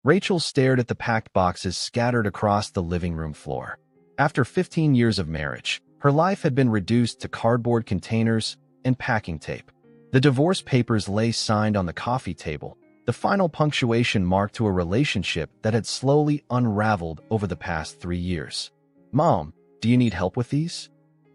Rachel stared at the packed boxes scattered across the living room floor. After 15 years of marriage, her life had been reduced to cardboard containers and packing tape. The divorce papers lay signed on the coffee table, the final punctuation mark to a relationship that had slowly unraveled over the past 3 years. "Mom, do you need help with these?"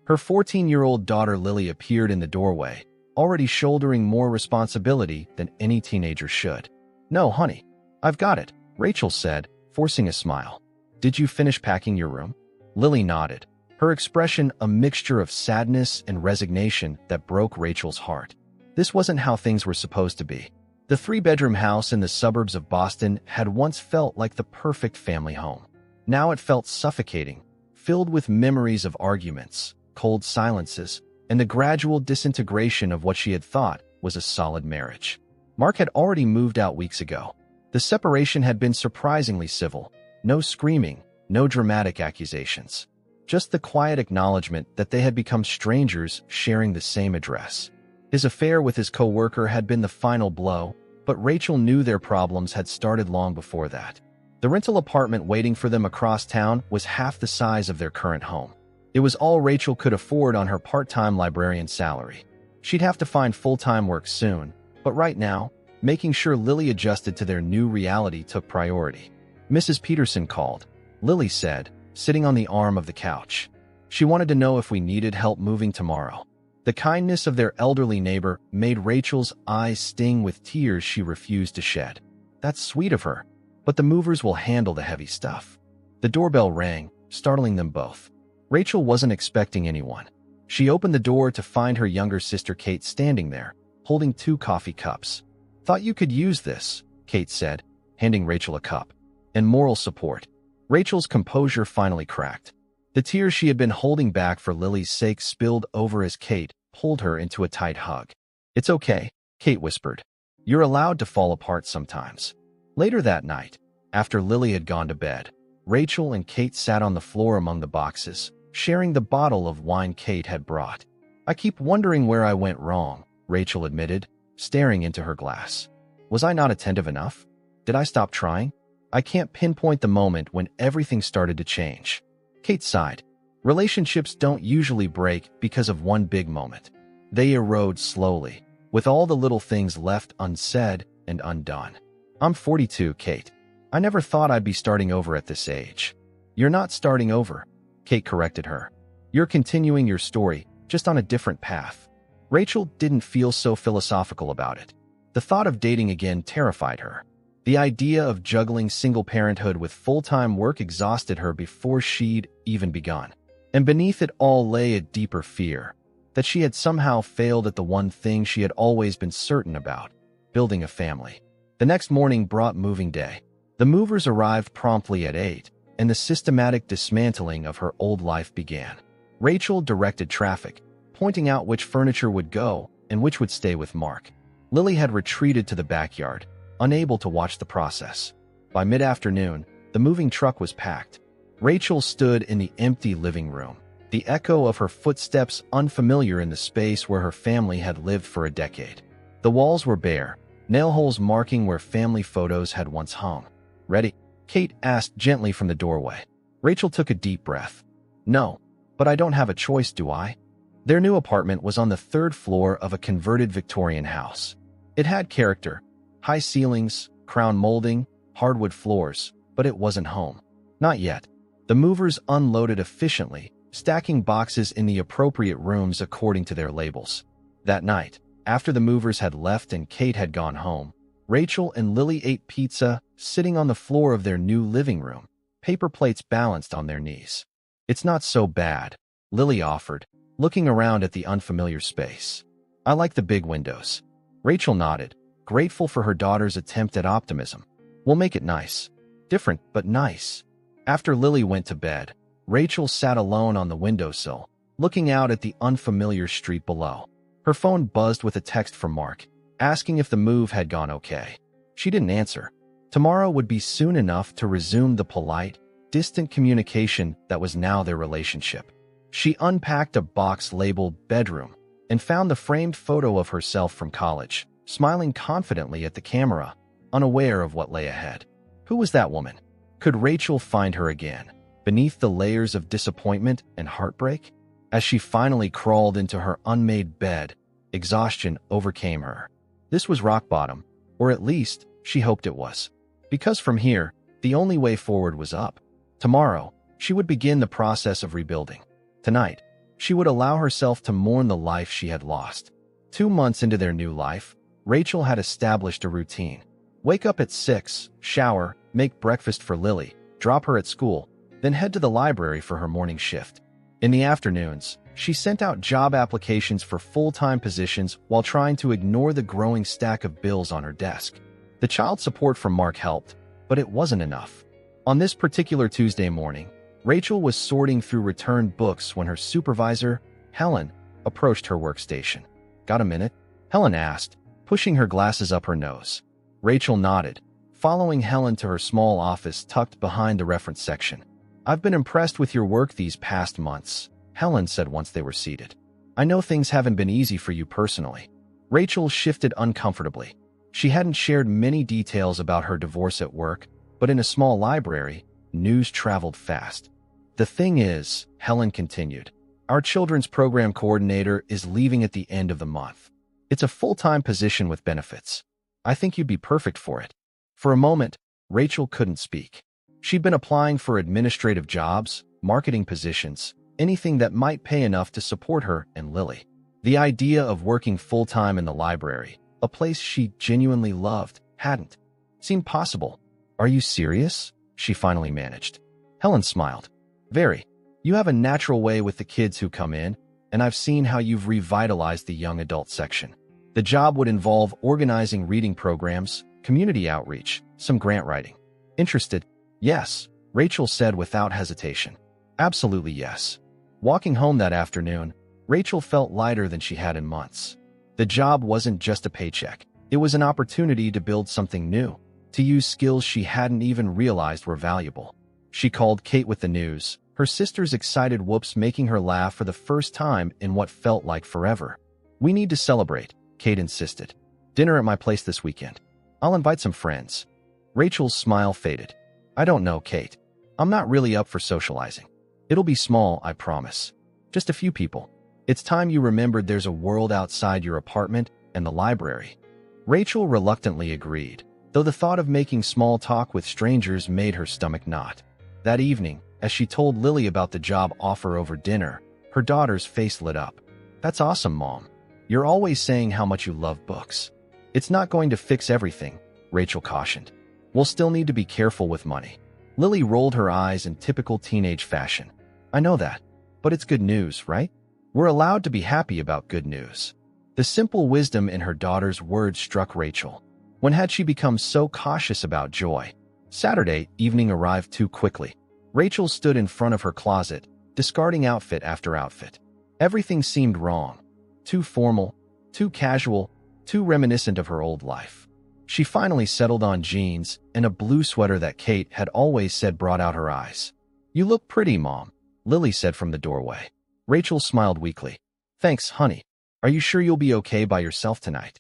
Her 14-year-old daughter Lily appeared in the doorway, already shouldering more responsibility than any teenager should. "No, honey, I've got it," Rachel said, forcing a smile. "Did you finish packing your room?" Lily nodded, her expression a mixture of sadness and resignation that broke Rachel's heart. This wasn't how things were supposed to be. The 3-bedroom house in the suburbs of Boston had once felt like the perfect family home. Now it felt suffocating, filled with memories of arguments, cold silences, and the gradual disintegration of what she had thought was a solid marriage. Mark had already moved out weeks ago. The separation had been surprisingly civil. No screaming, no dramatic accusations. Just the quiet acknowledgement that they had become strangers sharing the same address. His affair with his co-worker had been the final blow, but Rachel knew their problems had started long before that. The rental apartment waiting for them across town was half the size of their current home. It was all Rachel could afford on her part-time librarian salary. She'd have to find full-time work soon, but right now, making sure Lily adjusted to their new reality took priority. "Mrs. Peterson called," Lily said, sitting on the arm of the couch. "She wanted to know if we needed help moving tomorrow." The kindness of their elderly neighbor made Rachel's eyes sting with tears she refused to shed. That's sweet of her, but the movers will handle the heavy stuff. The doorbell rang, startling them both. Rachel wasn't expecting anyone. She opened the door to find her younger sister Kate standing there, holding 2 coffee cups. "Thought you could use this," Kate said, handing Rachel a cup. "And moral support." Rachel's composure finally cracked. The tears she had been holding back for Lily's sake spilled over as Kate pulled her into a tight hug. "It's okay," Kate whispered. "You're allowed to fall apart sometimes." Later that night, after Lily had gone to bed, Rachel and Kate sat on the floor among the boxes, sharing the bottle of wine Kate had brought. "I keep wondering where I went wrong," Rachel admitted, staring into her glass. "Was I not attentive enough? Did I stop trying? I can't pinpoint the moment when everything started to change." Kate sighed. Relationships don't usually break because of one big moment. They erode slowly, with all the little things left unsaid and undone. "I'm 42, Kate. I never thought I'd be starting over at this age." "You're not starting over," Kate corrected her. "You're continuing your story, just on a different path." Rachel didn't feel so philosophical about it. The thought of dating again terrified her. The idea of juggling single parenthood with full-time work exhausted her before she'd even begun. And beneath it all lay a deeper fear, that she had somehow failed at the one thing she had always been certain about, building a family. The next morning brought moving day. The movers arrived promptly at 8, and the systematic dismantling of her old life began. Rachel directed traffic, pointing out which furniture would go and which would stay with Mark. Lily had retreated to the backyard, unable to watch the process. By mid-afternoon, the moving truck was packed. Rachel stood in the empty living room, the echo of her footsteps unfamiliar in the space where her family had lived for a decade. The walls were bare, nail holes marking where family photos had once hung. "Ready?" Kate asked gently from the doorway. Rachel took a deep breath. "No, but I don't have a choice, do I?" Their new apartment was on the 3rd floor of a converted Victorian house. It had character. High ceilings, crown molding, hardwood floors, but it wasn't home. Not yet. The movers unloaded efficiently, stacking boxes in the appropriate rooms according to their labels. That night, after the movers had left and Kate had gone home, Rachel and Lily ate pizza, sitting on the floor of their new living room, paper plates balanced on their knees. "It's not so bad," Lily offered, looking around at the unfamiliar space. "I like the big windows." Rachel nodded, grateful for her daughter's attempt at optimism. "We'll make it nice. Different, but nice." After Lily went to bed, Rachel sat alone on the windowsill, looking out at the unfamiliar street below. Her phone buzzed with a text from Mark, asking if the move had gone okay. She didn't answer. Tomorrow would be soon enough to resume the polite, distant communication that was now their relationship. She unpacked a box labeled bedroom and found the framed photo of herself from college, smiling confidently at the camera, unaware of what lay ahead. Who was that woman? Could Rachel find her again, beneath the layers of disappointment and heartbreak? As she finally crawled into her unmade bed, exhaustion overcame her. This was rock bottom, or at least she hoped it was. Because from here, the only way forward was up. Tomorrow, she would begin the process of rebuilding. Tonight, she would allow herself to mourn the life she had lost. 2 months into their new life, Rachel had established a routine. Wake up at 6, shower, make breakfast for Lily, drop her at school, then head to the library for her morning shift. In the afternoons, she sent out job applications for full-time positions while trying to ignore the growing stack of bills on her desk. The child support from Mark helped, but it wasn't enough. On this particular Tuesday morning, Rachel was sorting through returned books when her supervisor, Helen, approached her workstation. "Got a minute?" Helen asked, pushing her glasses up her nose. Rachel nodded, following Helen to her small office tucked behind the reference section. "I've been impressed with your work these past months," Helen said once they were seated. "I know things haven't been easy for you personally." Rachel shifted uncomfortably. She hadn't shared many details about her divorce at work, but in a small library, news traveled fast. "The thing is," Helen continued, "our children's program coordinator is leaving at the end of the month. It's a full-time position with benefits. I think you'd be perfect for it." For a moment, Rachel couldn't speak. She'd been applying for administrative jobs, marketing positions, anything that might pay enough to support her and Lily. The idea of working full-time in the library, a place she genuinely loved, hadn't seemed possible. "Are you serious?" she finally managed. Helen smiled. "Very. You have a natural way with the kids who come in, and I've seen how you've revitalized the young adult section. The job would involve organizing reading programs, community outreach, some grant writing." "Interested?" "Yes," Rachel said without hesitation. "Absolutely yes." Walking home that afternoon, Rachel felt lighter than she had in months. The job wasn't just a paycheck. It was an opportunity to build something new, to use skills she hadn't even realized were valuable. She called Kate with the news, her sister's excited whoops making her laugh for the first time in what felt like forever. "We need to celebrate," Kate insisted. "Dinner at my place this weekend. I'll invite some friends." Rachel's smile faded. "I don't know, Kate. I'm not really up for socializing. It'll be small, I promise. Just a few people. It's time you remembered there's a world outside your apartment and the library." Rachel reluctantly agreed, though the thought of making small talk with strangers made her stomach knot. That evening, as she told Lily about the job offer over dinner, her daughter's face lit up. "That's awesome, Mom. You're always saying how much you love books." "It's not going to fix everything," Rachel cautioned. "We'll still need to be careful with money." Lily rolled her eyes in typical teenage fashion. "I know that, but it's good news, right? We're allowed to be happy about good news." The simple wisdom in her daughter's words struck Rachel. When had she become so cautious about joy? Saturday evening arrived too quickly. Rachel stood in front of her closet, discarding outfit after outfit. Everything seemed wrong. Too formal, too casual, too reminiscent of her old life. She finally settled on jeans and a blue sweater that Kate had always said brought out her eyes. "You look pretty, Mom," Lily said from the doorway. Rachel smiled weakly. "Thanks, honey. Are you sure you'll be okay by yourself tonight?"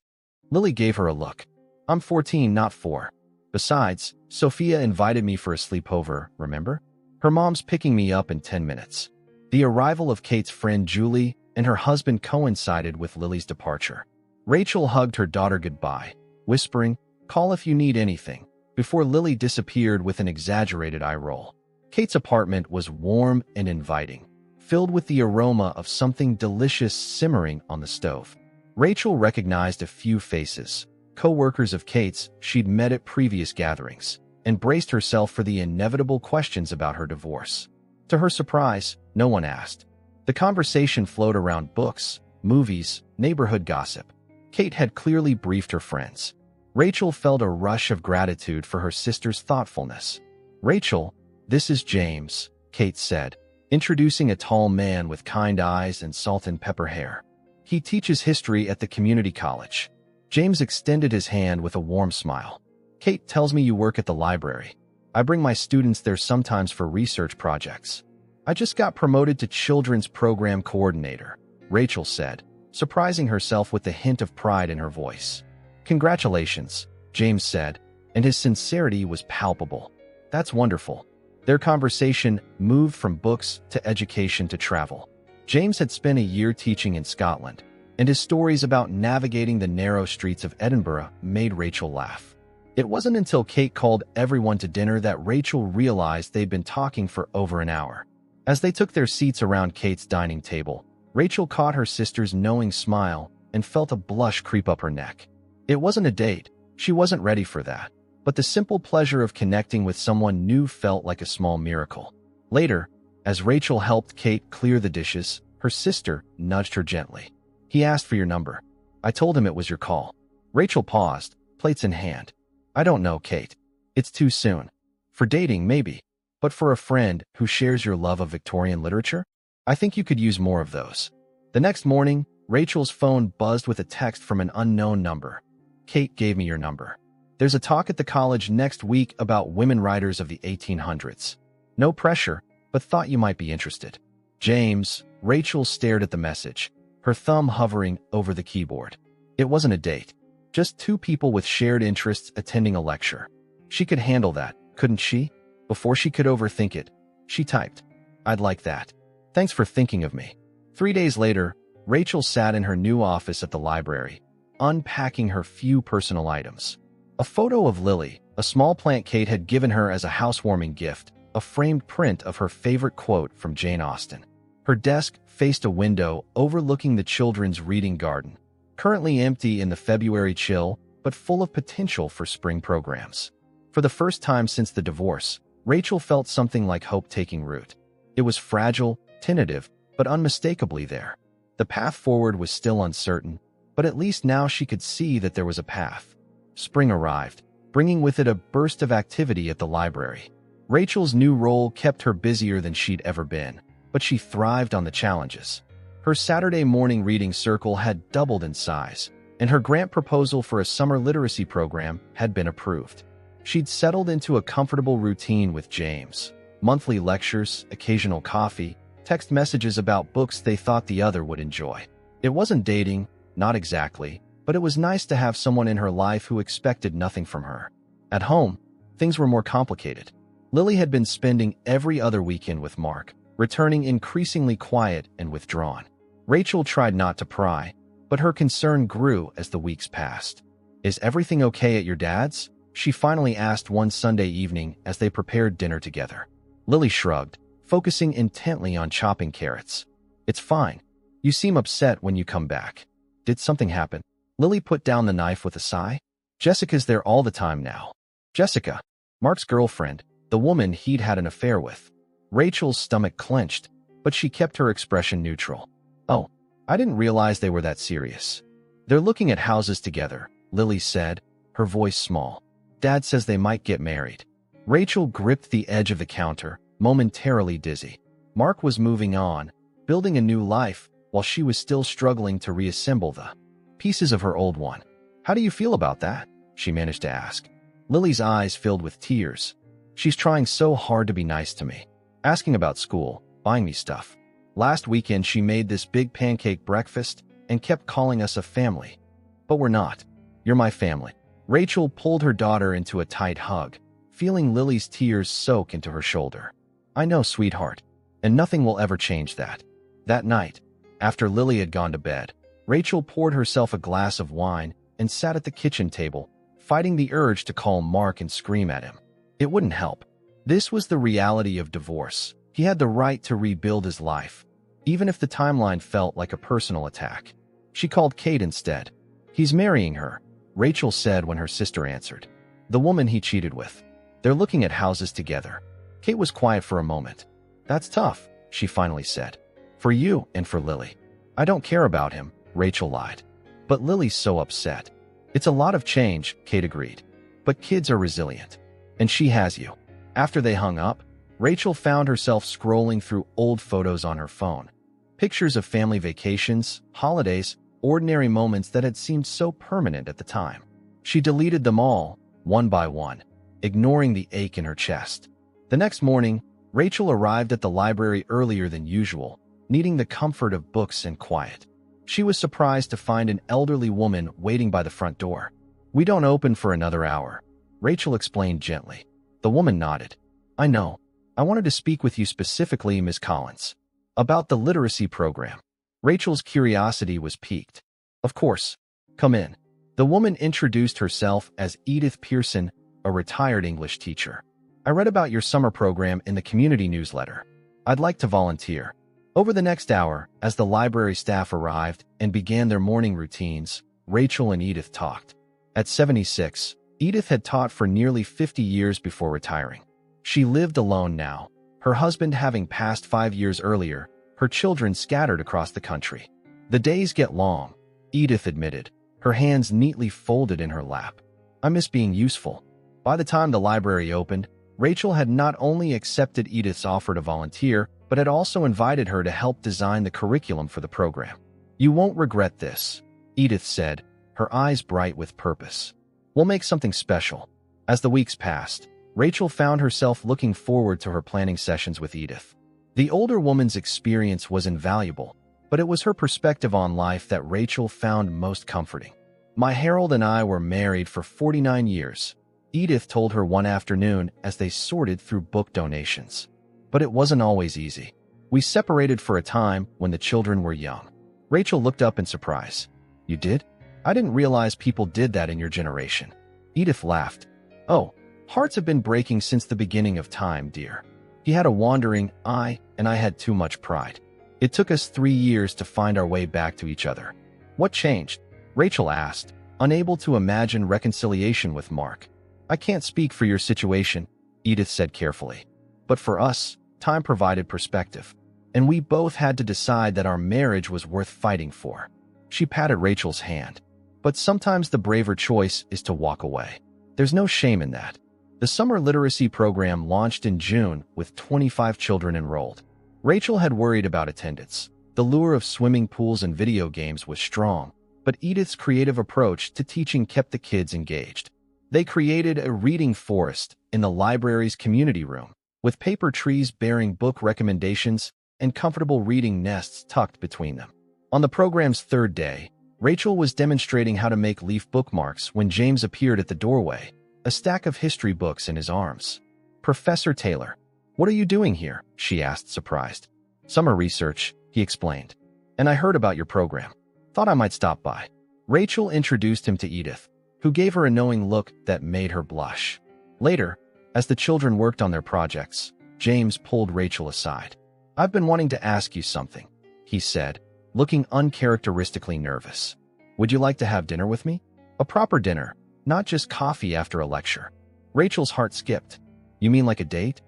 Lily gave her a look. "I'm 14, not 4. Besides, Sophia invited me for a sleepover, remember? Her mom's picking me up in 10 minutes. The arrival of Kate's friend Julie and her husband coincided with Lily's departure. Rachel hugged her daughter goodbye, whispering, "Call if you need anything," before Lily disappeared with an exaggerated eye roll. Kate's apartment was warm and inviting, filled with the aroma of something delicious simmering on the stove. Rachel recognized a few faces, co-workers of Kate's she'd met at previous gatherings, and braced herself for the inevitable questions about her divorce. To her surprise, no one asked. The conversation flowed around books, movies, neighborhood gossip. Kate had clearly briefed her friends. Rachel felt a rush of gratitude for her sister's thoughtfulness. "Rachel, this is James," Kate said, introducing a tall man with kind eyes and salt and pepper hair. "He teaches history at the community college." James extended his hand with a warm smile. "Kate tells me you work at the library. I bring my students there sometimes for research projects." "I just got promoted to children's program coordinator," Rachel said, surprising herself with the hint of pride in her voice. "Congratulations," James said, and his sincerity was palpable. That's wonderful. Their conversation moved from books to education to travel. James had spent a year teaching in Scotland, and his stories about navigating the narrow streets of Edinburgh made Rachel laugh. It wasn't until Kate called everyone to dinner that Rachel realized they'd been talking for over an hour. As they took their seats around Kate's dining table, Rachel caught her sister's knowing smile and felt a blush creep up her neck. It wasn't a date. She wasn't ready for that. But the simple pleasure of connecting with someone new felt like a small miracle. Later, as Rachel helped Kate clear the dishes, her sister nudged her gently. "He asked for your number. I told him it was your call." Rachel paused, plates in hand. "I don't know, Kate. It's too soon. For dating, maybe. But for a friend who shares your love of Victorian literature, I think you could use more of those." The next morning, Rachel's phone buzzed with a text from an unknown number. "Kate gave me your number. There's a talk at the college next week about women writers of the 1800s. No pressure, but thought you might be interested." James. Rachel stared at the message, her thumb hovering over the keyboard. It wasn't a date. Just two people with shared interests attending a lecture. She could handle that, couldn't she? Before she could overthink it, she typed, "I'd like that. Thanks for thinking of me." 3 days later, Rachel sat in her new office at the library, unpacking her few personal items. A photo of Lily, a small plant Kate had given her as a housewarming gift, a framed print of her favorite quote from Jane Austen. Her desk faced a window overlooking the children's reading garden, currently empty in the February chill, but full of potential for spring programs. For the first time since the divorce, Rachel felt something like hope taking root. It was fragile, tentative, but unmistakably there. The path forward was still uncertain, but at least now she could see that there was a path. Spring arrived, bringing with it a burst of activity at the library. Rachel's new role kept her busier than she'd ever been, but she thrived on the challenges. Her Saturday morning reading circle had doubled in size, and her grant proposal for a summer literacy program had been approved. She'd settled into a comfortable routine with James. Monthly lectures, occasional coffee, text messages about books they thought the other would enjoy. It wasn't dating, not exactly, but it was nice to have someone in her life who expected nothing from her. At home, things were more complicated. Lily had been spending every other weekend with Mark, returning increasingly quiet and withdrawn. Rachel tried not to pry, but her concern grew as the weeks passed. "Is everything okay at your dad's?" she finally asked one Sunday evening as they prepared dinner together. Lily shrugged, focusing intently on chopping carrots. "It's fine. You seem upset when you come back. Did something happen?" Lily put down the knife with a sigh. "Jessica's there all the time now." Jessica, Mark's girlfriend, the woman he'd had an affair with. Rachel's stomach clenched, but she kept her expression neutral. "Oh, I didn't realize they were that serious." "They're looking at houses together," Lily said, her voice small. "Dad says they might get married." Rachel gripped the edge of the counter, momentarily dizzy. Mark was moving on, building a new life, while she was still struggling to reassemble the pieces of her old one. "How do you feel about that?" she managed to ask. Lily's eyes filled with tears. "She's trying so hard to be nice to me. Asking about school, buying me stuff. Last weekend she made this big pancake breakfast and kept calling us a family. But we're not. You're my family." Rachel pulled her daughter into a tight hug, feeling Lily's tears soak into her shoulder. "I know, sweetheart, and nothing will ever change that." That night, after Lily had gone to bed, Rachel poured herself a glass of wine and sat at the kitchen table, fighting the urge to call Mark and scream at him. It wouldn't help. This was the reality of divorce. He had the right to rebuild his life, even if the timeline felt like a personal attack. She called Kate instead. "He's marrying her," Rachel said when her sister answered. "The woman he cheated with. They're looking at houses together." Kate was quiet for a moment. "That's tough," she finally said. "For you and for Lily." "I don't care about him," Rachel lied. "But Lily's so upset." "It's a lot of change," Kate agreed. "But kids are resilient. And she has you." After they hung up, Rachel found herself scrolling through old photos on her phone. Pictures of family vacations, holidays, ordinary moments that had seemed so permanent at the time. She deleted them all, one by one, ignoring the ache in her chest. The next morning, Rachel arrived at the library earlier than usual, needing the comfort of books and quiet. She was surprised to find an elderly woman waiting by the front door. "We don't open for another hour." Rachel explained gently. The woman nodded. I know. I wanted to speak with you specifically, Miss Collins, about the literacy program. Rachel's curiosity was piqued. Of course. Come in. The woman introduced herself as Edith Pearson, a retired English teacher. I read about your summer program in the community newsletter. I'd like to volunteer. Over the next hour, as the library staff arrived and began their morning routines, Rachel and Edith talked. At 76, Edith had taught for nearly 50 years before retiring. She lived alone now, her husband having passed 5 years earlier, her children scattered across the country. The days get long, Edith admitted, her hands neatly folded in her lap. I miss being useful. By the time the library opened, Rachel had not only accepted Edith's offer to volunteer, but had also invited her to help design the curriculum for the program. You won't regret this, Edith said, her eyes bright with purpose. We'll make something special. As the weeks passed, Rachel found herself looking forward to her planning sessions with Edith. The older woman's experience was invaluable, but it was her perspective on life that Rachel found most comforting. My Harold and I were married for 49 years, Edith told her one afternoon as they sorted through book donations. But it wasn't always easy. We separated for a time when the children were young. Rachel looked up in surprise. You did? I didn't realize people did that in your generation. Edith laughed. Oh, hearts have been breaking since the beginning of time, dear. He had a wandering eye, and I had too much pride. It took us 3 years to find our way back to each other. What changed? Rachel asked, unable to imagine reconciliation with Mark. I can't speak for your situation, Edith said carefully. But for us, time provided perspective, and we both had to decide that our marriage was worth fighting for. She patted Rachel's hand. But sometimes the braver choice is to walk away. There's no shame in that. The summer literacy program launched in June with 25 children enrolled. Rachel had worried about attendance. The lure of swimming pools and video games was strong, but Edith's creative approach to teaching kept the kids engaged. They created a reading forest in the library's community room, with paper trees bearing book recommendations and comfortable reading nests tucked between them. On the program's third day, Rachel was demonstrating how to make leaf bookmarks when James appeared at the doorway, a stack of history books in his arms. Professor Taylor, what are you doing here? She asked, surprised. Summer research, he explained. And I heard about your program. Thought I might stop by. Rachel introduced him to Edith, who gave her a knowing look that made her blush. Later, as the children worked on their projects, James pulled Rachel aside. I've been wanting to ask you something, he said, looking uncharacteristically nervous. Would you like to have dinner with me? A proper dinner, not just coffee after a lecture. Rachel's heart skipped. You mean like a date?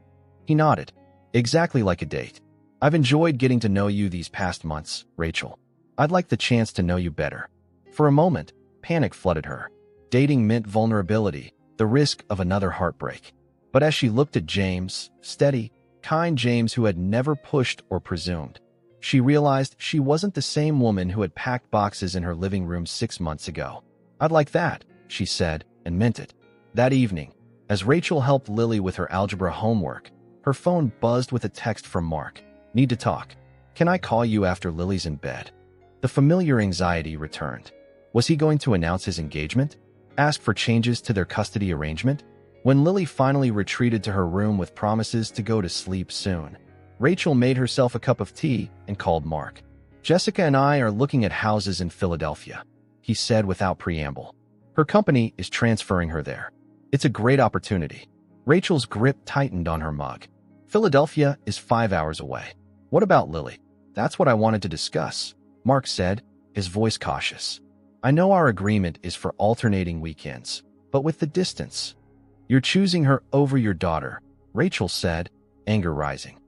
He nodded. Exactly like a date. I've enjoyed getting to know you these past months, Rachel. I'd like the chance to know you better. For a moment, panic flooded her. Dating meant vulnerability, the risk of another heartbreak. But as she looked at James, steady, kind James who had never pushed or presumed, she realized she wasn't the same woman who had packed boxes in her living room 6 months ago. I'd like that, she said, and meant it. That evening, as Rachel helped Lily with her algebra homework, her phone buzzed with a text from Mark. Need to talk. Can I call you after Lily's in bed? The familiar anxiety returned. Was he going to announce his engagement? Ask for changes to their custody arrangement? When Lily finally retreated to her room with promises to go to sleep soon, Rachel made herself a cup of tea and called Mark. Jessica and I are looking at houses in Philadelphia, he said without preamble. Her company is transferring her there. It's a great opportunity. Rachel's grip tightened on her mug. Philadelphia is 5 hours away. What about Lily? That's what I wanted to discuss, Mark said, his voice cautious. I know our agreement is for alternating weekends, but with the distance. You're choosing her over your daughter, Rachel said, anger rising.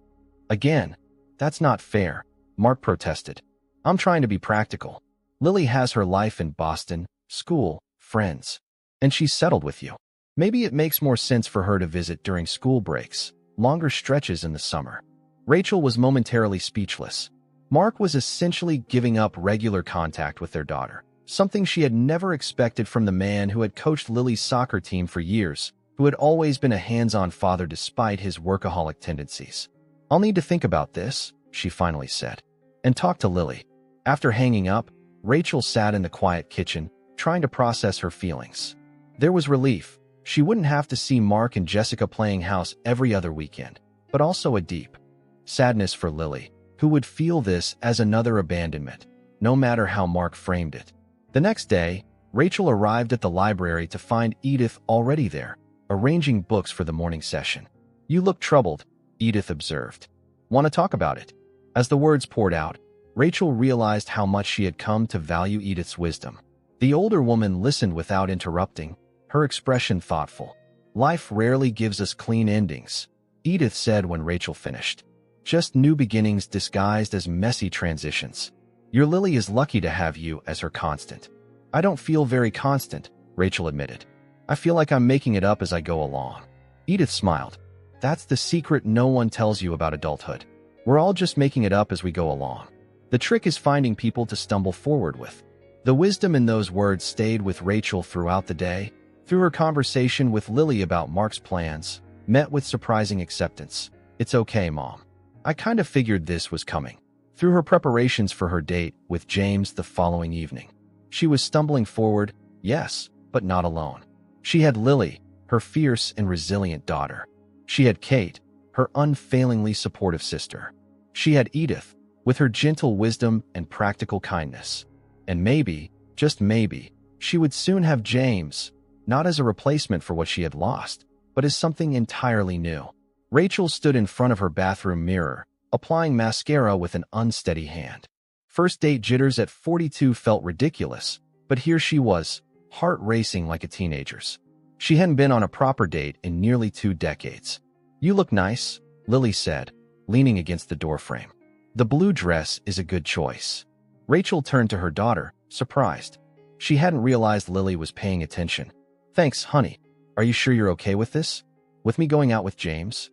Again, that's not fair, Mark protested. I'm trying to be practical. Lily has her life in Boston, school, friends, and she's settled with you. Maybe it makes more sense for her to visit during school breaks, longer stretches in the summer. Rachel was momentarily speechless. Mark was essentially giving up regular contact with their daughter, something she had never expected from the man who had coached Lily's soccer team for years, who had always been a hands-on father despite his workaholic tendencies. I'll need to think about this, she finally said, and talk to Lily. After hanging up, Rachel sat in the quiet kitchen, trying to process her feelings. There was relief, She wouldn't have to see Mark and Jessica playing house every other weekend, but also a deep sadness for Lily, who would feel this as another abandonment, no matter how Mark framed it. The next day, Rachel arrived at the library to find Edith already there, arranging books for the morning session. "You look troubled," Edith observed. "Want to talk about it?" As the words poured out, Rachel realized how much she had come to value Edith's wisdom. The older woman listened without interrupting, her expression thoughtful. "Life rarely gives us clean endings," Edith said when Rachel finished. "Just new beginnings disguised as messy transitions. Your Lily is lucky to have you as her constant." "I don't feel very constant," Rachel admitted. "I feel like I'm making it up as I go along." Edith smiled. "That's the secret no one tells you about adulthood. We're all just making it up as we go along. The trick is finding people to stumble forward with." The wisdom in those words stayed with Rachel throughout the day. Through her conversation with Lily about Mark's plans, met with surprising acceptance. "It's okay, Mom. I kind of figured this was coming." Through her preparations for her date with James the following evening, she was stumbling forward, yes, but not alone. She had Lily, her fierce and resilient daughter. She had Kate, her unfailingly supportive sister. She had Edith, with her gentle wisdom and practical kindness. And maybe, just maybe, she would soon have James, not as a replacement for what she had lost, but as something entirely new. Rachel stood in front of her bathroom mirror, applying mascara with an unsteady hand. First date jitters at 42 felt ridiculous, but here she was, heart racing like a teenager's. She hadn't been on a proper date in nearly 2 decades. "You look nice," Lily said, leaning against the doorframe. "The blue dress is a good choice." Rachel turned to her daughter, surprised. She hadn't realized Lily was paying attention. "Thanks, honey. Are you sure you're okay with this? With me going out with James?"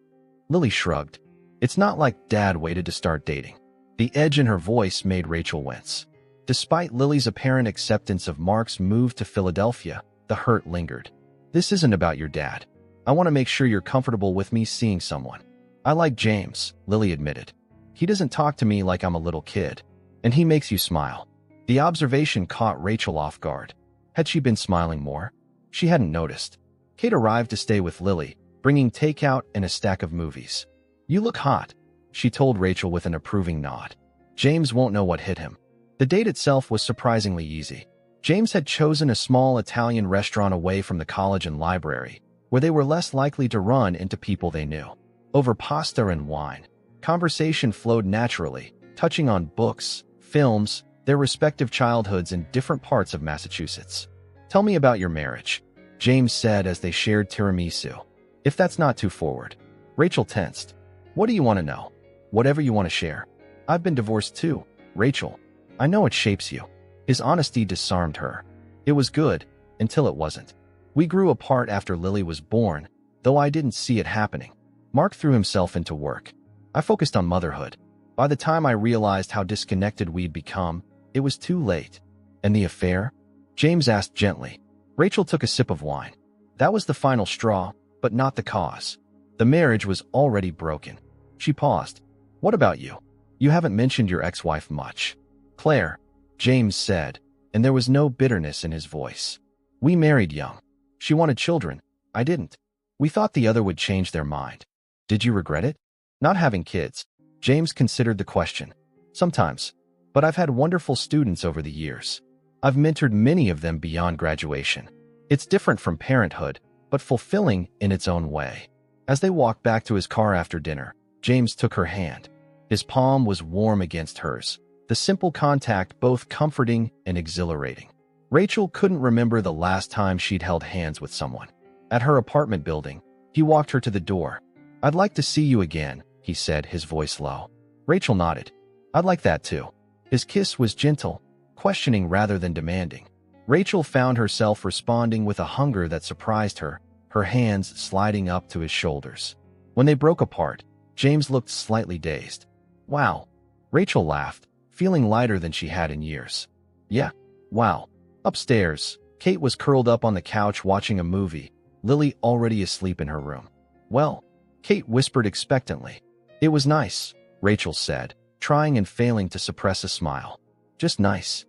Lily shrugged. "It's not like Dad waited to start dating." The edge in her voice made Rachel wince. Despite Lily's apparent acceptance of Mark's move to Philadelphia, the hurt lingered. "This isn't about your dad. I want to make sure you're comfortable with me seeing someone." "I like James," Lily admitted. "He doesn't talk to me like I'm a little kid. And he makes you smile." The observation caught Rachel off guard. Had she been smiling more? She hadn't noticed. Kate arrived to stay with Lily, bringing takeout and a stack of movies. "You look hot," she told Rachel with an approving nod. "James won't know what hit him." The date itself was surprisingly easy. James had chosen a small Italian restaurant away from the college and library, where they were less likely to run into people they knew. Over pasta and wine, conversation flowed naturally, touching on books, films, their respective childhoods in different parts of Massachusetts. "Tell me about your marriage," James said as they shared tiramisu. "If that's not too forward." Rachel tensed. "What do you want to know?" "Whatever you want to share." "I've been divorced too, Rachel. I know it shapes you." His honesty disarmed her. "It was good, until it wasn't. We grew apart after Lily was born, though I didn't see it happening. Mark threw himself into work. I focused on motherhood. By the time I realized how disconnected we'd become, it was too late." "And the affair?" James asked gently. Rachel took a sip of wine. "That was the final straw, but not the cause. The marriage was already broken." She paused. "What about you? You haven't mentioned your ex-wife much." "Claire," James said, and there was no bitterness in his voice. "We married young. She wanted children. I didn't. We thought the other would change their mind." "Did you regret it?" "Not having kids." James considered the question. "Sometimes. But I've had wonderful students over the years. I've mentored many of them beyond graduation. It's different from parenthood, but fulfilling in its own way." As they walked back to his car after dinner, James took her hand. His palm was warm against hers, the simple contact both comforting and exhilarating. Rachel couldn't remember the last time she'd held hands with someone. At her apartment building, he walked her to the door. "I'd like to see you again," he said, his voice low. Rachel nodded. "I'd like that too." His kiss was gentle, questioning rather than demanding. Rachel found herself responding with a hunger that surprised her, her hands sliding up to his shoulders. When they broke apart, James looked slightly dazed. "Wow." Rachel laughed, feeling lighter than she had in years. "Yeah, wow." Upstairs, Kate was curled up on the couch watching a movie, Lily already asleep in her room. "Well," Kate whispered expectantly. "It was nice," Rachel said, trying and failing to suppress a smile. "Just nice."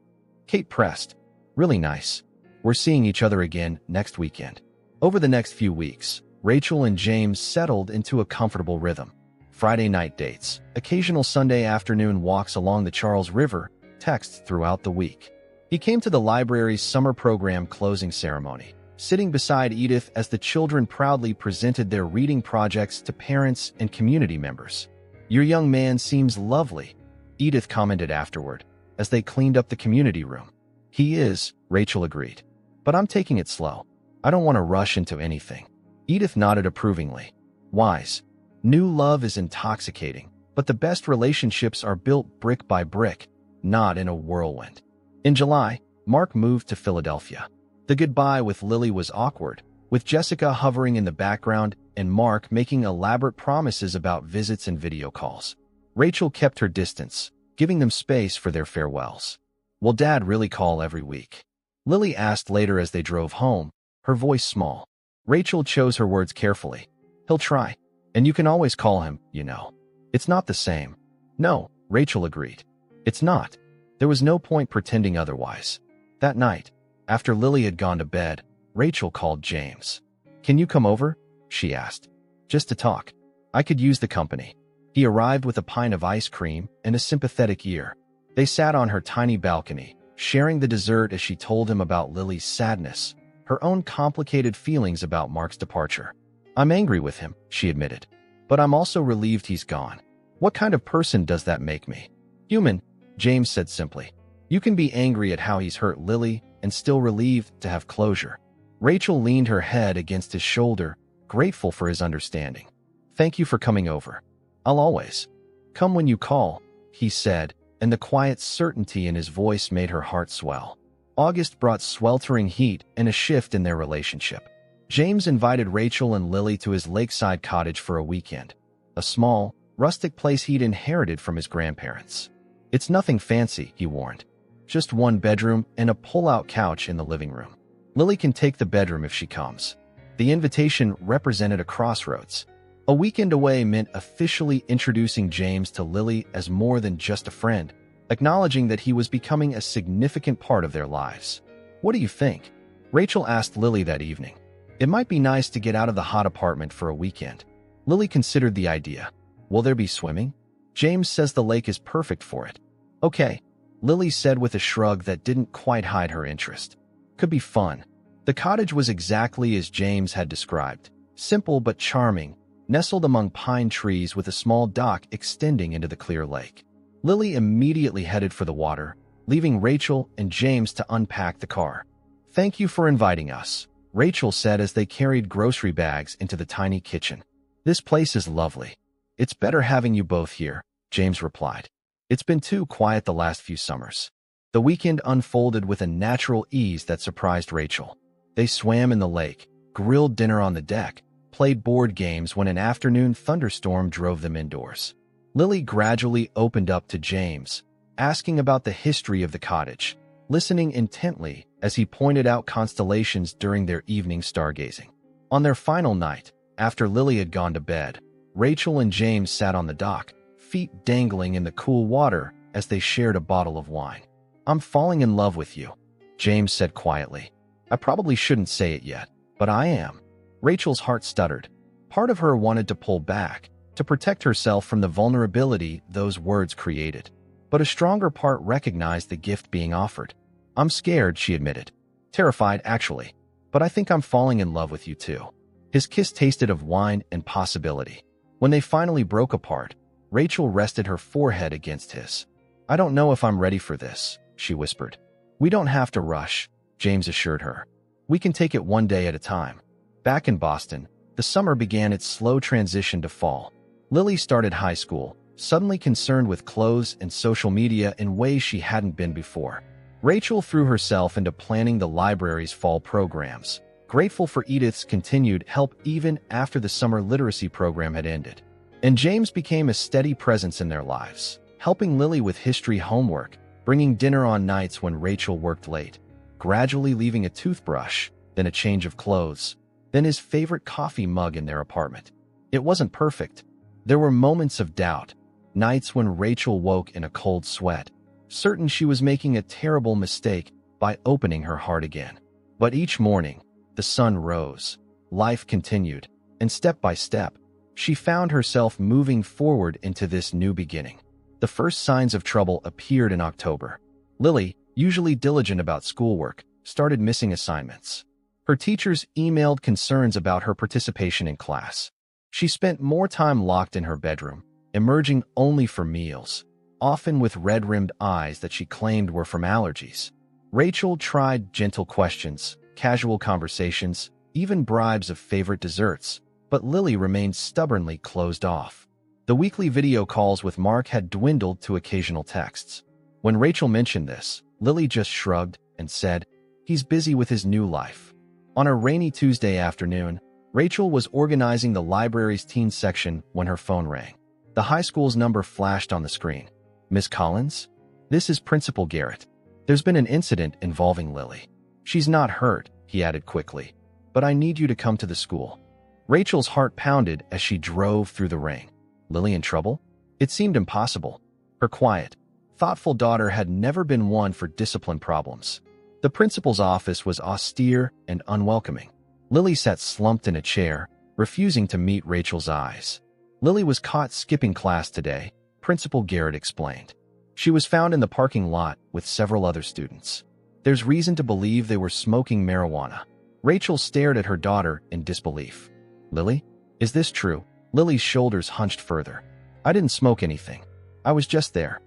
Kate pressed. "Really nice. We're seeing each other again next weekend." Over the next few weeks, Rachel and James settled into a comfortable rhythm. Friday night dates, occasional Sunday afternoon walks along the Charles River, texts throughout the week. He came to the library's summer program closing ceremony, sitting beside Edith as the children proudly presented their reading projects to parents and community members. "Your young man seems lovely," Edith commented afterward, as they cleaned up the community room. "He is," Rachel agreed. "But I'm taking it slow. I don't want to rush into anything." Edith nodded approvingly. "Wise. New love is intoxicating, but the best relationships are built brick by brick, not in a whirlwind." In July, Mark moved to Philadelphia. The goodbye with Lily was awkward, with Jessica hovering in the background and Mark making elaborate promises about visits and video calls. Rachel kept her distance, giving them space for their farewells. "Will Dad really call every week?" Lily asked later as they drove home, her voice small. Rachel chose her words carefully. "He'll try. And you can always call him, you know." "It's not the same." "No," Rachel agreed. "It's not." There was no point pretending otherwise. That night, after Lily had gone to bed, Rachel called James. "Can you come over?" she asked. "Just to talk. I could use the company." He arrived with a pint of ice cream and a sympathetic ear. They sat on her tiny balcony, sharing the dessert as she told him about Lily's sadness, her own complicated feelings about Mark's departure. "I'm angry with him," she admitted. "But I'm also relieved he's gone." "What kind of person does that make me?" "Human," James said simply. "You can be angry at how he's hurt Lily and still relieved to have closure." Rachel leaned her head against his shoulder, grateful for his understanding. "Thank you for coming over. I'll always come when you call," he said, and the quiet certainty in his voice made her heart swell. August brought sweltering heat and a shift in their relationship. James invited Rachel and Lily to his lakeside cottage for a weekend, a small, rustic place he'd inherited from his grandparents. "It's nothing fancy," he warned. "Just one bedroom and a pull-out couch in the living room. Lily can take the bedroom if she comes." The invitation represented a crossroads. A weekend away meant officially introducing James to Lily as more than just a friend, acknowledging that he was becoming a significant part of their lives. "What do you think?" Rachel asked Lily that evening. "It might be nice to get out of the hot apartment for a weekend." Lily considered the idea. "Will there be swimming?" "James says the lake is perfect for it." "Okay," Lily said with a shrug that didn't quite hide her interest. "Could be fun." The cottage was exactly as James had described, simple but charming, nestled among pine trees with a small dock extending into the clear lake. Lily immediately headed for the water, leaving Rachel and James to unpack the car. "Thank you for inviting us," Rachel said as they carried grocery bags into the tiny kitchen. "This place is lovely." "It's better having you both here," James replied. "It's been too quiet the last few summers." The weekend unfolded with a natural ease that surprised Rachel. They swam in the lake, grilled dinner on the deck, played board games when an afternoon thunderstorm drove them indoors. Lily gradually opened up to James, asking about the history of the cottage, listening intently as he pointed out constellations during their evening stargazing. On their final night, after Lily had gone to bed, Rachel and James sat on the dock, feet dangling in the cool water as they shared a bottle of wine. "I'm falling in love with you," James said quietly. "I probably shouldn't say it yet, but I am." Rachel's heart stuttered. Part of her wanted to pull back, to protect herself from the vulnerability those words created. But a stronger part recognized the gift being offered. "I'm scared," she admitted. "Terrified, actually. But I think I'm falling in love with you too." His kiss tasted of wine and possibility. When they finally broke apart, Rachel rested her forehead against his. "I don't know if I'm ready for this," she whispered. "We don't have to rush," James assured her. "We can take it one day at a time." Back in Boston, the summer began its slow transition to fall. Lily started high school, suddenly concerned with clothes and social media in ways she hadn't been before. Rachel threw herself into planning the library's fall programs, grateful for Edith's continued help even after the summer literacy program had ended. And James became a steady presence in their lives, helping Lily with history homework, bringing dinner on nights when Rachel worked late, gradually leaving a toothbrush, then a change of clothes, then his favorite coffee mug in their apartment. It wasn't perfect. There were moments of doubt, nights when Rachel woke in a cold sweat, certain she was making a terrible mistake by opening her heart again. But each morning, the sun rose, life continued, and step by step, she found herself moving forward into this new beginning. The first signs of trouble appeared in October. Lily, usually diligent about schoolwork, started missing assignments. Her teachers emailed concerns about her participation in class. She spent more time locked in her bedroom, emerging only for meals, often with red-rimmed eyes that she claimed were from allergies. Rachel tried gentle questions, casual conversations, even bribes of favorite desserts, but Lily remained stubbornly closed off. The weekly video calls with Mark had dwindled to occasional texts. When Rachel mentioned this, Lily just shrugged and said, "He's busy with his new life." On a rainy Tuesday afternoon, Rachel was organizing the library's teen section when her phone rang. The high school's number flashed on the screen. "Miss Collins? This is Principal Garrett. There's been an incident involving Lily. She's not hurt," he added quickly, "but I need you to come to the school." Rachel's heart pounded as she drove through the rain. Lily in trouble? It seemed impossible. Her quiet, thoughtful daughter had never been one for discipline problems. The principal's office was austere and unwelcoming. Lily sat slumped in a chair, refusing to meet Rachel's eyes. Lily was caught skipping class today, Principal Garrett explained. She was found in the parking lot with several other students. There's reason to believe they were smoking marijuana. Rachel stared at her daughter in disbelief. "Lily? Is this true?" Lily's shoulders hunched further. "I didn't smoke anything. I was just there."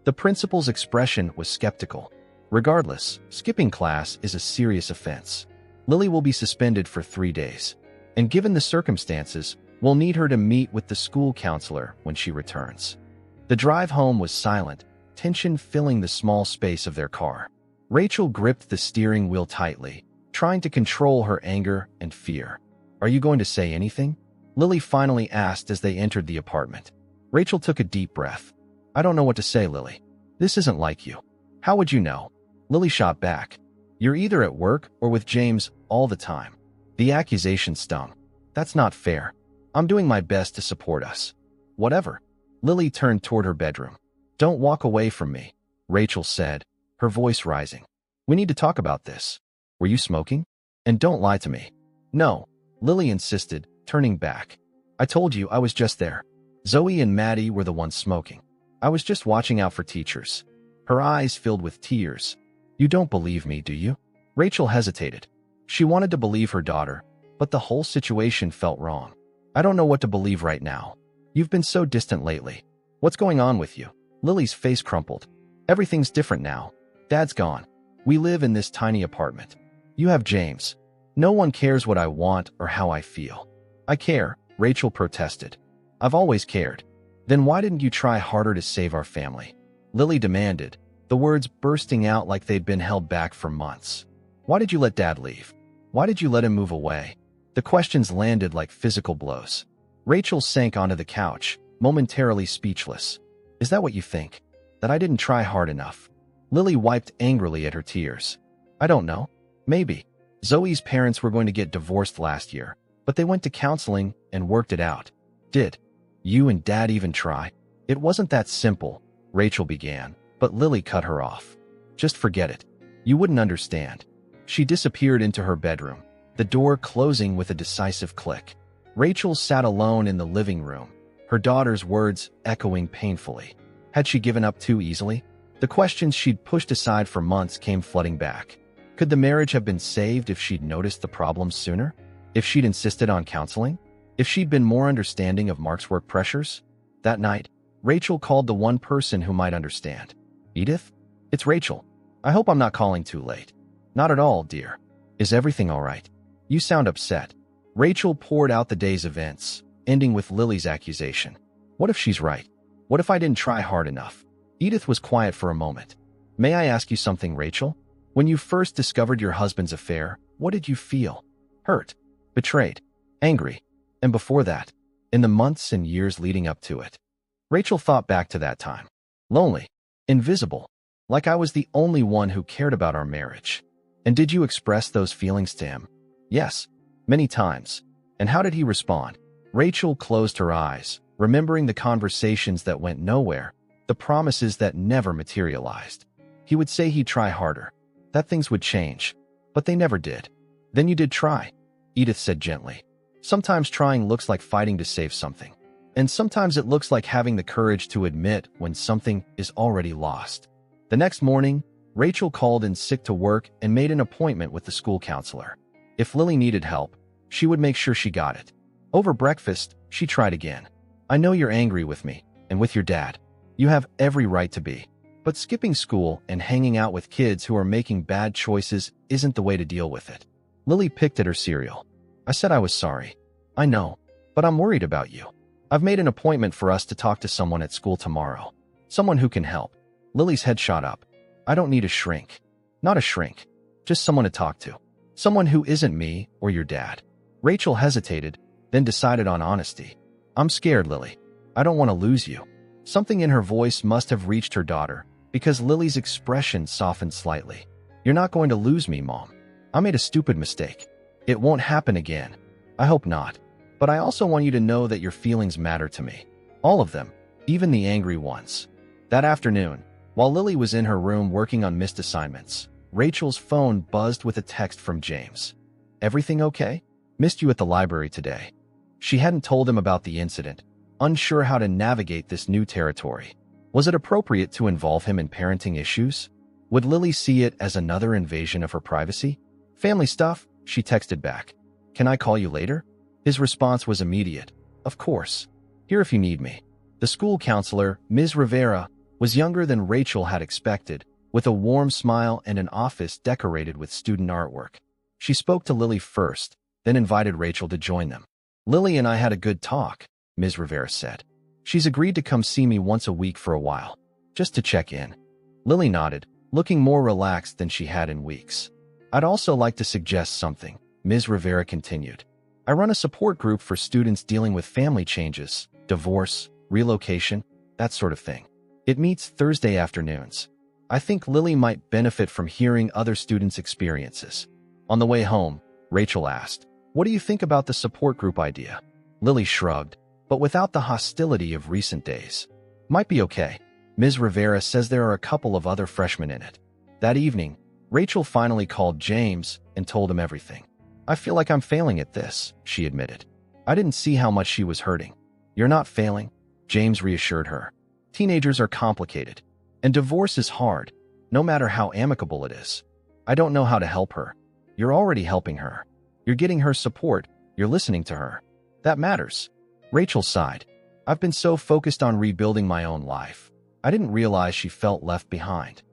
The principal's expression was skeptical. "Regardless, skipping class is a serious offense. Lily will be suspended for 3 days. And given the circumstances, we'll need her to meet with the school counselor when she returns." The drive home was silent, tension filling the small space of their car. Rachel gripped the steering wheel tightly, trying to control her anger and fear. "Are you going to say anything?" Lily finally asked as they entered the apartment. Rachel took a deep breath. "I don't know what to say, Lily. This isn't like you." "How would you know?" Lily shot back. "You're either at work or with James all the time." The accusation stung. "That's not fair. I'm doing my best to support us." "Whatever." Lily turned toward her bedroom. "Don't walk away from me," Rachel said, her voice rising. "We need to talk about this. Were you smoking? And don't lie to me." "No," Lily insisted, turning back. "I told you I was just there. Zoe and Maddie were the ones smoking. I was just watching out for teachers." Her eyes filled with tears. "You don't believe me, do you?" Rachel hesitated. She wanted to believe her daughter, but the whole situation felt wrong. "I don't know what to believe right now. You've been so distant lately. What's going on with you?" Lily's face crumpled. "Everything's different now. Dad's gone. We live in this tiny apartment. You have James. No one cares what I want or how I feel." "I care," Rachel protested. "I've always cared." "Then why didn't you try harder to save our family?" Lily demanded, the words bursting out like they'd been held back for months. "Why did you let Dad leave? Why did you let him move away?" The questions landed like physical blows. Rachel sank onto the couch, momentarily speechless. "Is that what you think? That I didn't try hard enough?" Lily wiped angrily at her tears. "I don't know. Maybe. Zoe's parents were going to get divorced last year, but they went to counseling and worked it out." "Did you and Dad even try?" "It wasn't that simple," Rachel began, but Lily cut her off. "Just forget it. You wouldn't understand." She disappeared into her bedroom, the door closing with a decisive click. Rachel sat alone in the living room, her daughter's words echoing painfully. Had she given up too easily? The questions she'd pushed aside for months came flooding back. Could the marriage have been saved if she'd noticed the problems sooner? If she'd insisted on counseling? If she'd been more understanding of Mark's work pressures? That night, Rachel called the one person who might understand. "Edith? It's Rachel. I hope I'm not calling too late." "Not at all, dear. Is everything all right? You sound upset." Rachel poured out the day's events, ending with Lily's accusation. "What if she's right? What if I didn't try hard enough?" Edith was quiet for a moment. "May I ask you something, Rachel? When you first discovered your husband's affair, what did you feel? Hurt? Betrayed? Angry? And before that, in the months and years leading up to it?" Rachel thought back to that time. Lonely. Invisible. Like I was the only one who cared about our marriage. "And did you express those feelings to him?" "Yes. Many times." "And how did he respond?" Rachel closed her eyes, remembering the conversations that went nowhere, the promises that never materialized. He would say he'd try harder, that things would change, but they never did. "Then you did try." Edith said gently. Sometimes trying looks like fighting to save something. And sometimes it looks like having the courage to admit when something is already lost. The next morning, Rachel called in sick to work and made an appointment with the school counselor. If Lily needed help, she would make sure she got it. Over breakfast, she tried again. I know you're angry with me, and with your dad. You have every right to be. But skipping school and hanging out with kids who are making bad choices isn't the way to deal with it. Lily picked at her cereal. I said I was sorry. I know, but I'm worried about you. I've made an appointment for us to talk to someone at school tomorrow. Someone who can help. Lily's head shot up. I don't need a shrink. Not a shrink. Just someone to talk to. Someone who isn't me or your dad. Rachel hesitated, then decided on honesty. I'm scared, Lily. I don't want to lose you. Something in her voice must have reached her daughter, because Lily's expression softened slightly. You're not going to lose me, Mom. I made a stupid mistake. It won't happen again. I hope not. But I also want you to know that your feelings matter to me. All of them, even the angry ones. That afternoon, while Lily was in her room working on missed assignments, Rachel's phone buzzed with a text from James. Everything okay? Missed you at the library today. She hadn't told him about the incident, unsure how to navigate this new territory. Was it appropriate to involve him in parenting issues? Would Lily see it as another invasion of her privacy? Family stuff, she texted back. Can I call you later? His response was immediate. Of course. Here if you need me. The school counselor, Ms. Rivera, was younger than Rachel had expected, with a warm smile and an office decorated with student artwork. She spoke to Lily first, then invited Rachel to join them. Lily and I had a good talk, Ms. Rivera said. She's agreed to come see me once a week for a while, just to check in. Lily nodded, looking more relaxed than she had in weeks. I'd also like to suggest something, Ms. Rivera continued. I run a support group for students dealing with family changes, divorce, relocation, that sort of thing. It meets Thursday afternoons. I think Lily might benefit from hearing other students' experiences. On the way home, Rachel asked, What do you think about the support group idea? Lily shrugged, but without the hostility of recent days. Might be okay. Ms. Rivera says there are a couple of other freshmen in it. That evening, Rachel finally called James and told him everything. I feel like I'm failing at this, she admitted. I didn't see how much she was hurting. You're not failing, James reassured her. Teenagers are complicated, and divorce is hard, no matter how amicable it is. I don't know how to help her. You're already helping her. You're getting her support. You're listening to her. That matters. Rachel sighed. I've been so focused on rebuilding my own life. I didn't realize she felt left behind.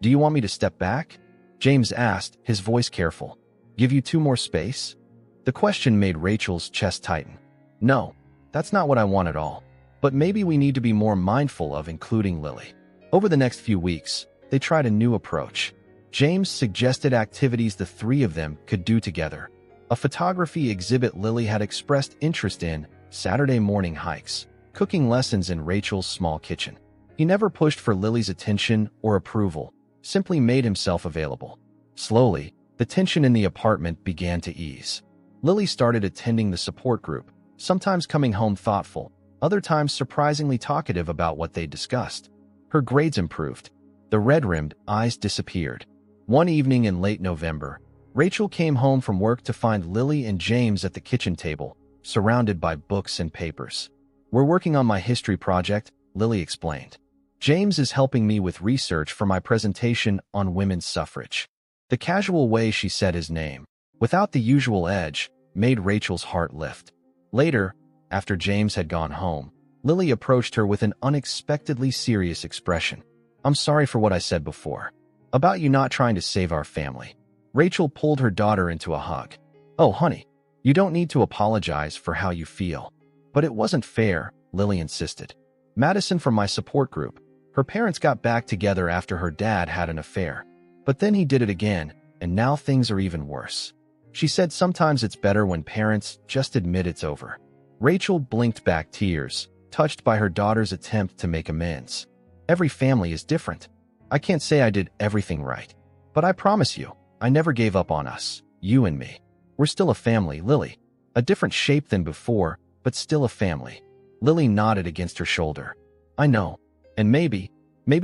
Do you want me to step back? James asked, his voice careful. Give you 2 more space? The question made Rachel's chest tighten. No, that's not what I want at all. But maybe we need to be more mindful of including Lily. Over the next few weeks, they tried a new approach. James suggested activities the 3 of them could do together. A photography exhibit Lily had expressed interest in, Saturday morning hikes, cooking lessons in Rachel's small kitchen. He never pushed for Lily's attention or approval, simply made himself available. Slowly, the tension in the apartment began to ease. Lily started attending the support group, sometimes coming home thoughtful, other times surprisingly talkative about what they discussed. Her grades improved. The red-rimmed eyes disappeared. One evening in late November, Rachel came home from work to find Lily and James at the kitchen table, surrounded by books and papers. We're working on my history project, Lily explained. James is helping me with research for my presentation on women's suffrage. The casual way she said his name, without the usual edge, made Rachel's heart lift. Later, after James had gone home, Lily approached her with an unexpectedly serious expression. I'm sorry for what I said before. About you not trying to save our family. Rachel pulled her daughter into a hug. Oh, honey, you don't need to apologize for how you feel. But it wasn't fair, Lily insisted. Madison from my support group. Her parents got back together after her dad had an affair. But then he did it again, and now things are even worse. She said sometimes it's better when parents just admit it's over. Rachel blinked back tears, touched by her daughter's attempt to make amends. Every family is different. I can't say I did everything right. But I promise you, I never gave up on us, you and me. We're still a family, Lily. A different shape than before, but still a family. Lily nodded against her shoulder. I know. And maybe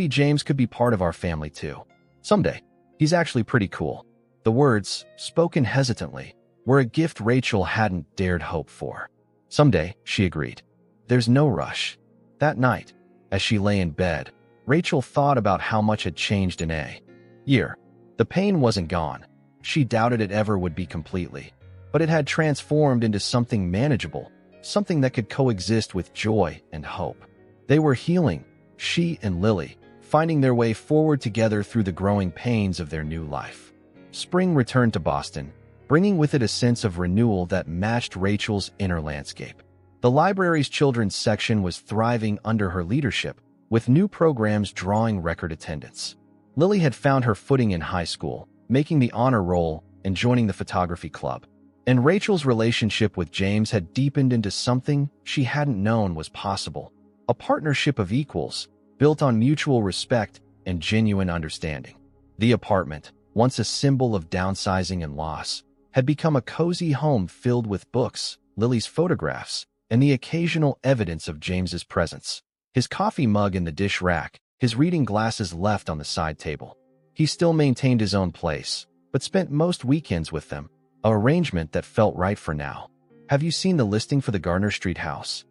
James could be part of our family too. Someday. He's actually pretty cool. The words, spoken hesitantly, were a gift Rachel hadn't dared hope for. Someday, she agreed. There's no rush. That night, as she lay in bed, Rachel thought about how much had changed in a year. The pain wasn't gone. She doubted it ever would be completely. But it had transformed into something manageable, something that could coexist with joy and hope. They were healing, she and Lily, finding their way forward together through the growing pains of their new life. Spring returned to Boston, bringing with it a sense of renewal that matched Rachel's inner landscape. The library's children's section was thriving under her leadership, with new programs drawing record attendance. Lily had found her footing in high school, making the honor roll and joining the photography club. And Rachel's relationship with James had deepened into something she hadn't known was possible. A partnership of equals, built on mutual respect and genuine understanding. The apartment, once a symbol of downsizing and loss, had become a cozy home filled with books, Lily's photographs, and the occasional evidence of James's presence. His coffee mug in the dish rack, his reading glasses left on the side table. He still maintained his own place, but spent most weekends with them, an arrangement that felt right for now. "Have you seen the listing for the Gardner Street house?"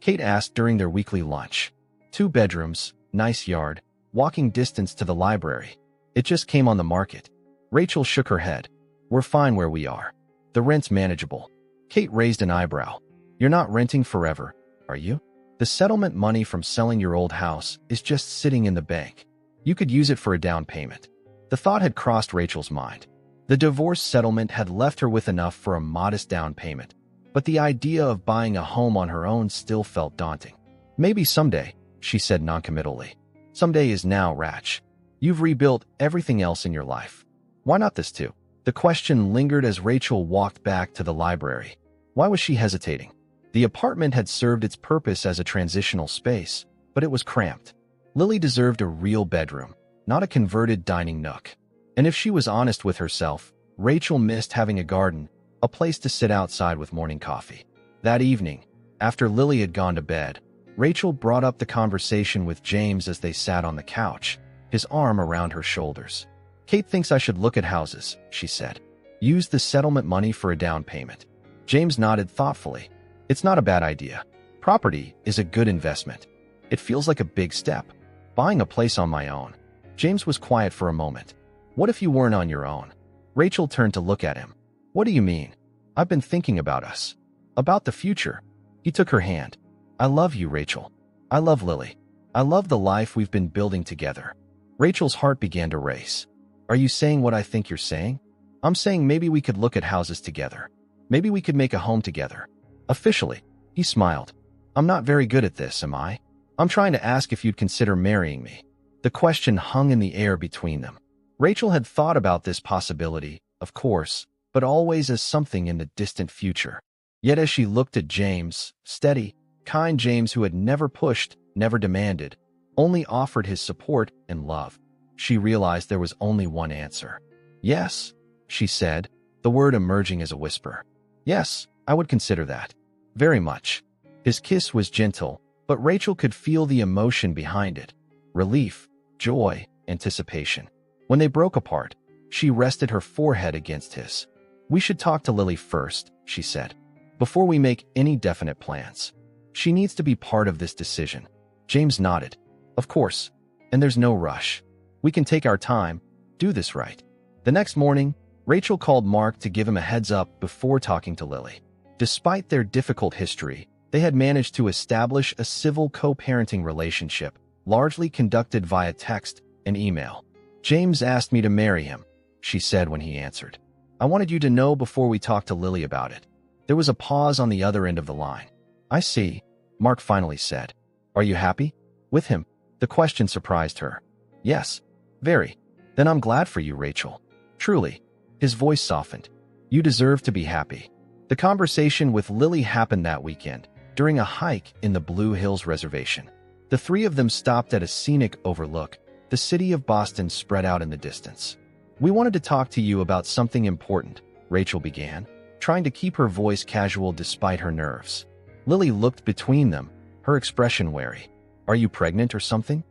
Kate asked during their weekly lunch. 2 bedrooms, nice yard, walking distance to the library. It just came on the market. Rachel shook her head. "We're fine where we are. The rent's manageable." Kate raised an eyebrow. "You're not renting forever, are you? The settlement money from selling your old house is just sitting in the bank. You could use it for a down payment." The thought had crossed Rachel's mind. The divorce settlement had left her with enough for a modest down payment, but the idea of buying a home on her own still felt daunting. "Maybe someday," she said noncommittally. "Someday is now, Rach. You've rebuilt everything else in your life. Why not this too?" The question lingered as Rachel walked back to the library. Why was she hesitating? The apartment had served its purpose as a transitional space, but it was cramped. Lily deserved a real bedroom, not a converted dining nook. And if she was honest with herself, Rachel missed having a garden, a place to sit outside with morning coffee. That evening, after Lily had gone to bed, Rachel brought up the conversation with James as they sat on the couch, his arm around her shoulders. "Kate thinks I should look at houses," she said. "Use the settlement money for a down payment." James nodded thoughtfully. "It's not a bad idea. Property is a good investment. It feels like a big step. Buying a place on my own." James was quiet for a moment. "What if you weren't on your own?" Rachel turned to look at him. "What do you mean?" "I've been thinking about us. About the future." He took her hand. "I love you, Rachel. I love Lily. I love the life we've been building together." Rachel's heart began to race. "Are you saying what I think you're saying?" "I'm saying maybe we could look at houses together. Maybe we could make a home together. Officially." He smiled. "I'm not very good at this, am I? I'm trying to ask if you'd consider marrying me." The question hung in the air between them. Rachel had thought about this possibility, of course, but always as something in the distant future. Yet as she looked at James, steady, kind James who had never pushed, never demanded, only offered his support and love, she realized there was only one answer. "Yes," she said, the word emerging as a whisper. "Yes, I would consider that. Very much." His kiss was gentle, but Rachel could feel the emotion behind it. Relief, joy, anticipation. When they broke apart, she rested her forehead against his. "We should talk to Lily first," she said, "before we make any definite plans. She needs to be part of this decision." James nodded. "Of course. And there's no rush. We can take our time, do this right." The next morning, Rachel called Mark to give him a heads up before talking to Lily. Despite their difficult history, they had managed to establish a civil co-parenting relationship, largely conducted via text and email. "James asked me to marry him," she said when he answered. "I wanted you to know before we talked to Lily about it." There was a pause on the other end of the line. "I see," Mark finally said. "Are you happy with him?" The question surprised her. "Yes, very." "Then I'm glad for you, Rachel. Truly." His voice softened. "You deserve to be happy." The conversation with Lily happened that weekend, during a hike in the Blue Hills Reservation. The three of them stopped at a scenic overlook, the city of Boston spread out in the distance. "We wanted to talk to you about something important," Rachel began, trying to keep her voice casual despite her nerves. Lily looked between them, her expression wary. "Are you pregnant or something?"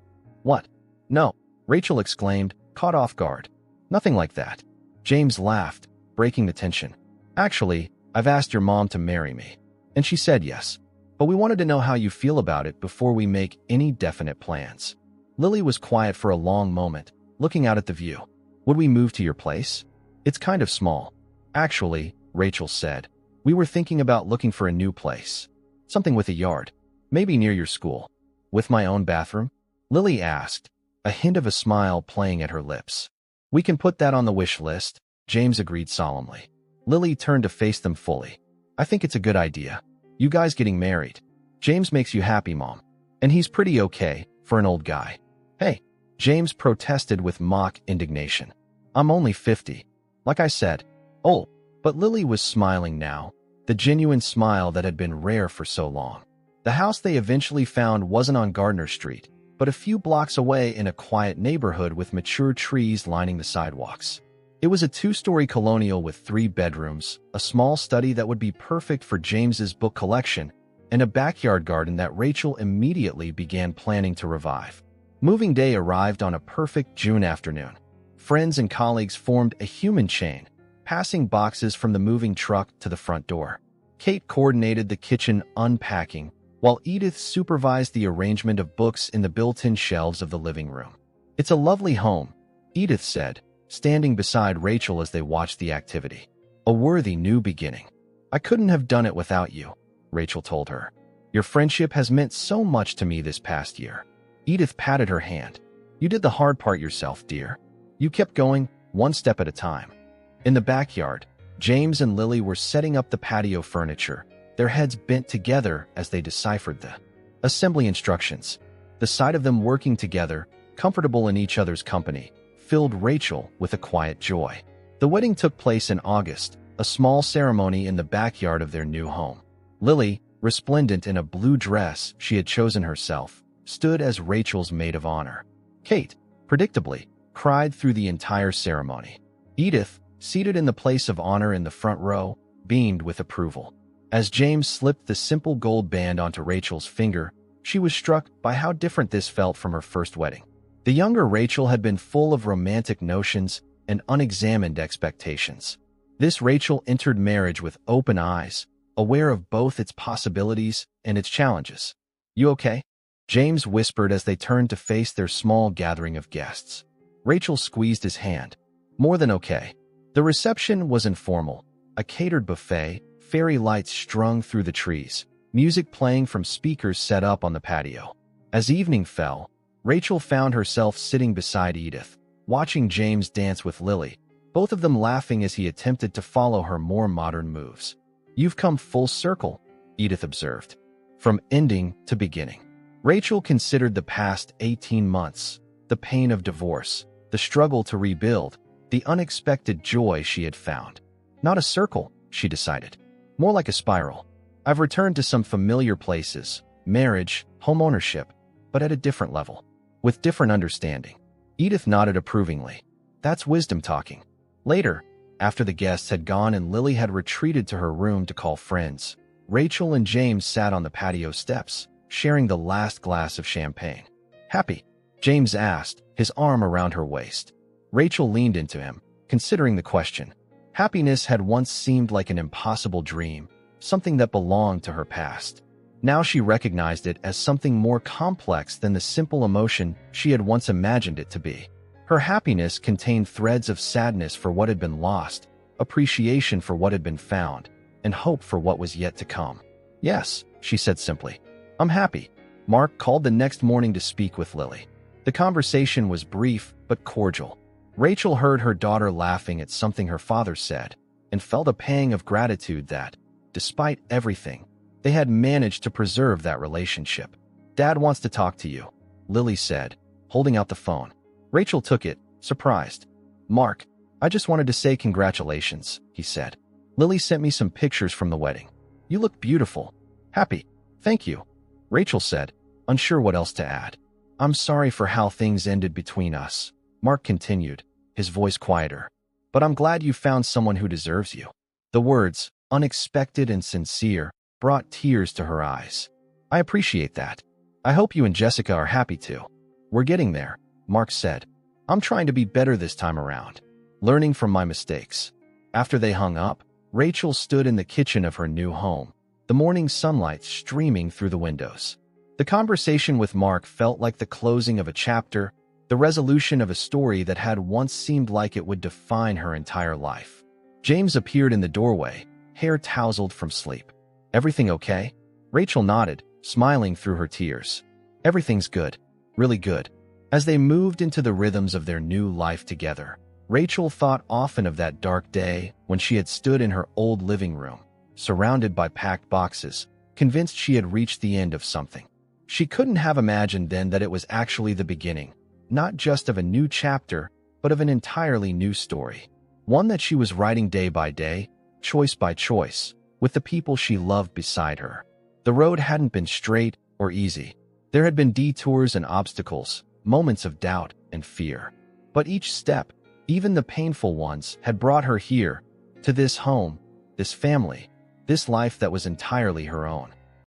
"What? No," Rachel exclaimed, caught off guard. "Nothing like that." James laughed, breaking the tension. Actually, I've asked your mom to marry me, and she said yes. But we wanted to know how you feel about it before we make any definite plans. Lily was quiet for a long moment, looking out at the view. Would we move to your place? It's kind of small. Actually, Rachel said, we were thinking about looking for a new place. Something with a yard. Maybe near your school. With my own bathroom? Lily asked, a hint of a smile playing at her lips. We can put that on the wish list, James agreed solemnly. Lily turned to face them fully. I think it's a good idea. You guys getting married. James makes you happy, Mom. And he's pretty okay for an old guy. Hey, James protested with mock indignation. I'm only 50. Like I said. Oh, but Lily was smiling now, the genuine smile that had been rare for so long. The house they eventually found wasn't on Gardner Street, but a few blocks away in a quiet neighborhood with mature trees lining the sidewalks. It was a 2-story colonial with 3 bedrooms, a small study that would be perfect for James's book collection, and a backyard garden that Rachel immediately began planning to revive. Moving day arrived on a perfect June afternoon. Friends and colleagues formed a human chain, passing boxes from the moving truck to the front door. Kate coordinated the kitchen unpacking, while Edith supervised the arrangement of books in the built-in shelves of the living room. It's a lovely home, Edith said, standing beside Rachel as they watched the activity. A worthy new beginning. I couldn't have done it without you, Rachel told her. Your friendship has meant so much to me this past year. Edith patted her hand. You did the hard part yourself, dear. You kept going, one step at a time. In the backyard, James and Lily were setting up the patio furniture, their heads bent together as they deciphered the assembly instructions. The sight of them working together, comfortable in each other's company, filled Rachel with a quiet joy. The wedding took place in August, a small ceremony in the backyard of their new home. Lily, resplendent in a blue dress she had chosen herself, stood as Rachel's maid of honor. Kate, predictably, cried through the entire ceremony. Edith, seated in the place of honor in the front row, beamed with approval. As James slipped the simple gold band onto Rachel's finger, she was struck by how different this felt from her first wedding. The younger Rachel had been full of romantic notions and unexamined expectations. This Rachel entered marriage with open eyes, aware of both its possibilities and its challenges. You okay? James whispered as they turned to face their small gathering of guests. Rachel squeezed his hand. More than okay. The reception was informal, a catered buffet, fairy lights strung through the trees, music playing from speakers set up on the patio. As evening fell, Rachel found herself sitting beside Edith, watching James dance with Lily, both of them laughing as he attempted to follow her more modern moves. You've come full circle, Edith observed. From ending to beginning. Rachel considered the past 18 months, the pain of divorce, the struggle to rebuild, the unexpected joy she had found. Not a circle, she decided. More like a spiral. I've returned to some familiar places, marriage, homeownership, but at a different level, with different understanding. Edith nodded approvingly. That's wisdom talking. Later, after the guests had gone and Lily had retreated to her room to call friends, Rachel and James sat on the patio steps, sharing the last glass of champagne. Happy? James asked, his arm around her waist. Rachel leaned into him, considering the question. Happiness had once seemed like an impossible dream, something that belonged to her past. Now she recognized it as something more complex than the simple emotion she had once imagined it to be. Her happiness contained threads of sadness for what had been lost, appreciation for what had been found, and hope for what was yet to come. Yes, she said simply. I'm happy. Mark called the next morning to speak with Lily. The conversation was brief but cordial. Rachel heard her daughter laughing at something her father said, and felt a pang of gratitude that, despite everything, they had managed to preserve that relationship. Dad wants to talk to you, Lily said, holding out the phone. Rachel took it, surprised. Mark, I just wanted to say congratulations, he said. Lily sent me some pictures from the wedding. You look beautiful. Happy. Thank you, Rachel said, unsure what else to add. I'm sorry for how things ended between us, Mark continued, his voice quieter. But I'm glad you found someone who deserves you. The words, unexpected and sincere, brought tears to her eyes. I appreciate that. I hope you and Jessica are happy too. We're getting there, Mark said. I'm trying to be better this time around, learning from my mistakes. After they hung up, Rachel stood in the kitchen of her new home, the morning sunlight streaming through the windows. The conversation with Mark felt like the closing of a chapter, the resolution of a story that had once seemed like it would define her entire life. James appeared in the doorway, hair tousled from sleep. "Everything okay?" Rachel nodded, smiling through her tears. "Everything's good. Really good." As they moved into the rhythms of their new life together, Rachel thought often of that dark day when she had stood in her old living room, surrounded by packed boxes, convinced she had reached the end of something. She couldn't have imagined then that it was actually the beginning, not just of a new chapter, but of an entirely new story. One that she was writing day by day, choice by choice, with the people she loved beside her. The road hadn't been straight or easy. There had been detours and obstacles, moments of doubt and fear. But each step, even the painful ones, had brought her here, to this home, this family, this life that was entirely her own.